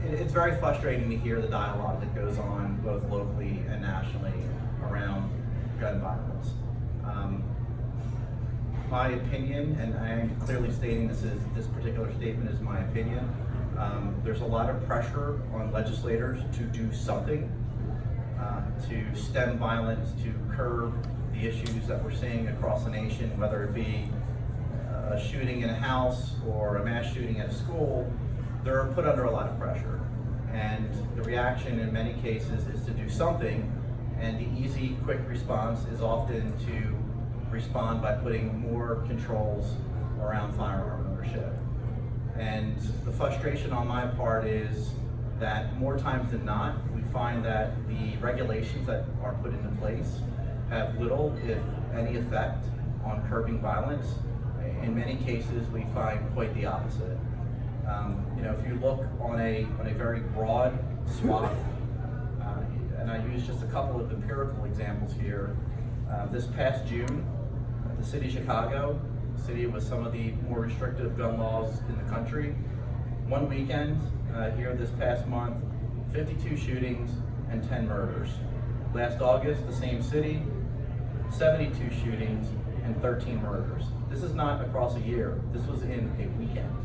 It's very frustrating to hear the dialogue that goes on both locally and nationally around gun violence. My opinion, and I am clearly stating this particular statement is my opinion, there's a lot of pressure on legislators to do something to stem violence, to curb the issues that we're seeing across the nation, whether it be a shooting in a house or a mass shooting at a school. They're put under a lot of pressure. And the reaction in many cases is to do something, and the easy, quick response is often to respond by putting more controls around firearm ownership. And the frustration on my part is that more times than not, we find that the regulations that are put into place have little, if any, effect on curbing violence. In many cases, we find quite the opposite. If you look on a very broad swath, and I use just a couple of empirical examples here. This past June, the city of Chicago, a city with some of the more restrictive gun laws in the country, one weekend here this past month, 52 shootings and 10 murders. Last August, the same city, 72 shootings and 13 murders. This is not across a year, this was in a weekend.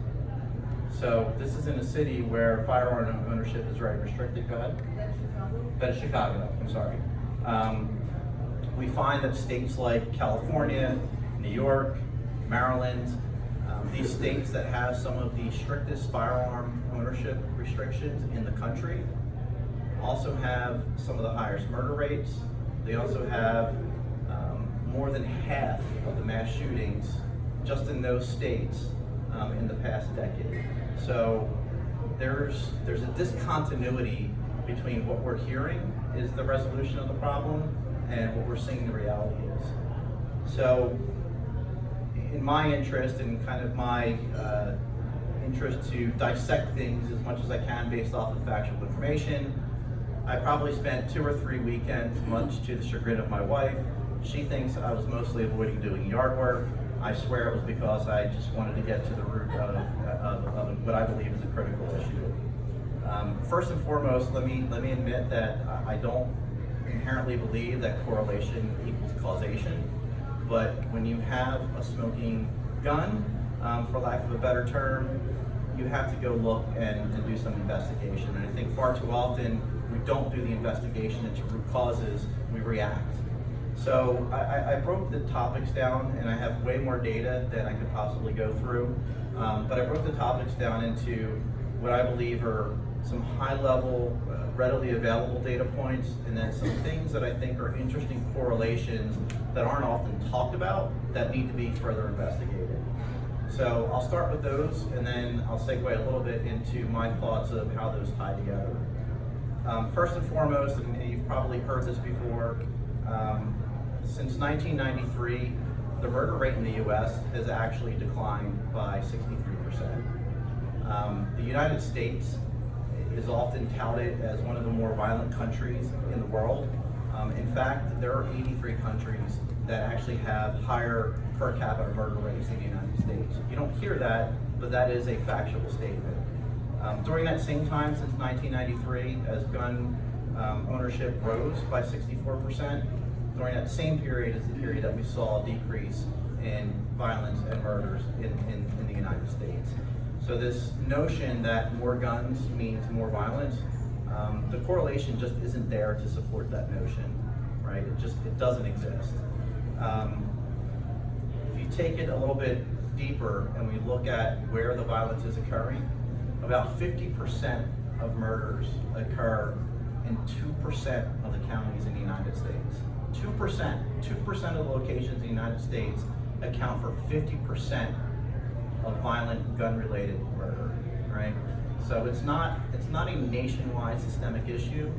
So this is in a city where firearm ownership is very restricted. Go ahead. That is Chicago, I'm sorry. We find that states like California, New York, Maryland, these states that have some of the strictest firearm ownership restrictions in the country also have some of the highest murder rates. They also have more than half of the mass shootings just in those states in the past decade. So there's a discontinuity between what we're hearing is the resolution of the problem and what we're seeing the reality is. So in my interest and kind of my interest to dissect things as much as I can based off of factual information, I probably spent 2 or 3 weekends, much to the chagrin of my wife. She thinks I was mostly avoiding doing yard work. I swear it was because I just wanted to get to the root of what I believe is a critical issue. First and foremost, let me admit that I don't inherently believe that correlation equals causation. But when you have a smoking gun, for lack of a better term, you have to go look and do some investigation. And I think far too often we don't do the investigation into root causes, we react. So I broke the topics down, and I have way more data than I could possibly go through. But I broke the topics down into what I believe are some high-level, readily available data points, and then some things that I think are interesting correlations that aren't often talked about that need to be further investigated. So I'll start with those, and then I'll segue a little bit into my thoughts of how those tie together. First and foremost, and you've probably heard this before, since 1993, the murder rate in the U.S. has actually declined by 63%. The United States is often touted as one of the more violent countries in the world. In fact, there are 83 countries that actually have higher per capita murder rates than the United States. You don't hear that, but that is a factual statement. During that same time, since 1993, as gun ownership rose by 64%, during that same period is the period that we saw a decrease in violence and murders in the United States. So this notion that more guns means more violence, the correlation just isn't there to support that notion, right? It doesn't exist. If you take it a little bit deeper and we look at where the violence is occurring, about 50% of murders occur in 2% of the counties in the United States. 2% of the locations in the United States account for 50% of violent gun-related murder, right? So it's not a nationwide systemic issue.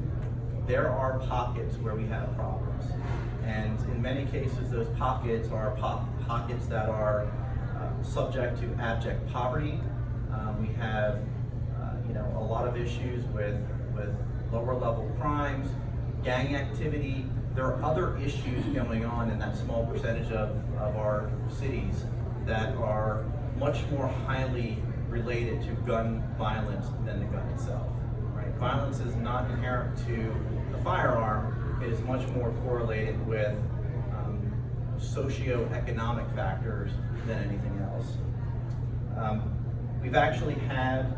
There are pockets where we have problems. And in many cases, those pockets are pockets that are subject to abject poverty. We have a lot of issues with lower level crimes, gang activity. There are other issues going on in that small percentage of our cities that are much more highly related to gun violence than the gun itself. Right? Violence is not inherent to the firearm. It is much more correlated with socioeconomic factors than anything else. We've actually had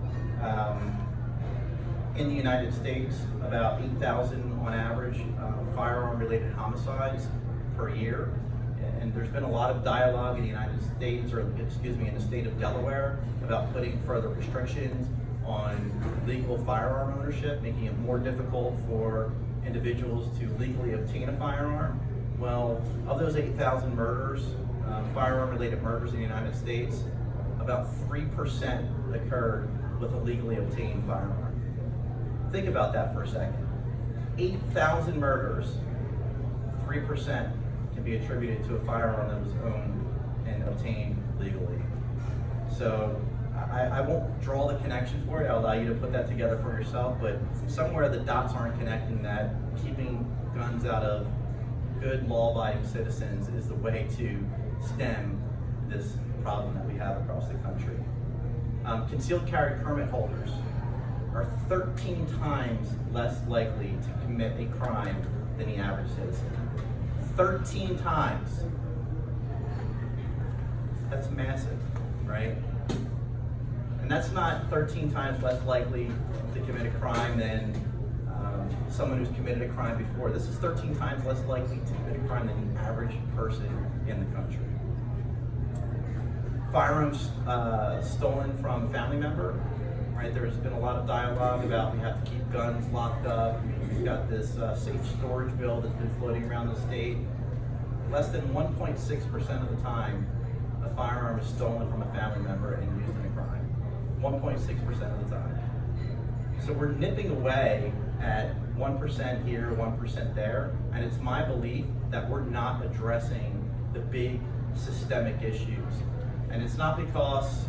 in the United States about 8,000 on average firearm-related homicides per year. And there's been a lot of dialogue in the United States, or excuse me, in the state of Delaware, about putting further restrictions on legal firearm ownership, making it more difficult for individuals to legally obtain a firearm. Well, of those 8,000 murders, firearm-related murders in the United States, about 3% occurred with a legally obtained firearm. Think about that for a second. 8,000 murders, 3% can be attributed to a firearm that was owned and obtained legally. So I won't draw the connection for you. I'll allow you to put that together for yourself, but somewhere the dots aren't connecting that keeping guns out of good law-abiding citizens is the way to stem this problem that we have across the country. Concealed carry permit holders are 13 times less likely to commit a crime than the average citizen. 13 times. That's massive, right? And that's not 13 times less likely to commit a crime than someone who's committed a crime before. This is 13 times less likely to commit a crime than the average person in the country. Firearms stolen from a family member, right? There's been a lot of dialogue about we have to keep guns locked up. We've got this safe storage bill that's been floating around the state. Less than 1.6% of the time, a firearm is stolen from a family member and used in a crime. 1.6% of the time. So we're nipping away at 1% here, 1% there, and it's my belief that we're not addressing the big systemic issues. And it's not because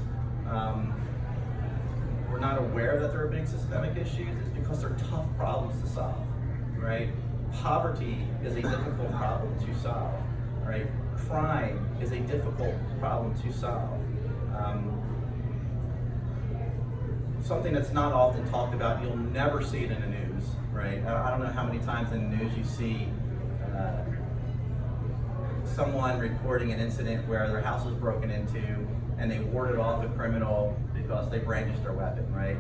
we're not aware that there are big systemic issues, it's because they're tough problems to solve, right? Poverty is a difficult problem to solve, right? Crime is a difficult problem to solve. Something that's not often talked about, you'll never see it in the news, right? I don't know how many times in the news you see someone reporting an incident where their house was broken into and they warded off a criminal because they brandished their weapon, right?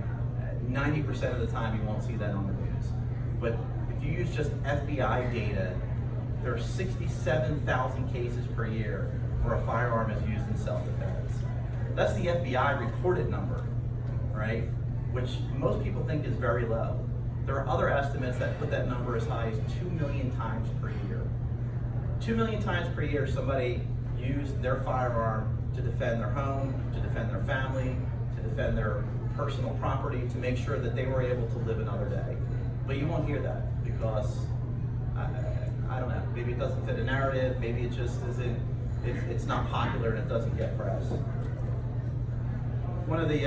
90% of the time you won't see that on the news. But if you use just FBI data, there are 67,000 cases per year where a firearm is used in self-defense. That's the FBI reported number, right? Which most people think is very low. There are other estimates that put that number as high as 2 million times per year. 2 million times per year somebody used their firearm to defend their home, to defend their family, to defend their personal property, to make sure that they were able to live another day. But you won't hear that because, I don't know, maybe it doesn't fit a narrative, maybe it just isn't, it's not popular and it doesn't get press. One of the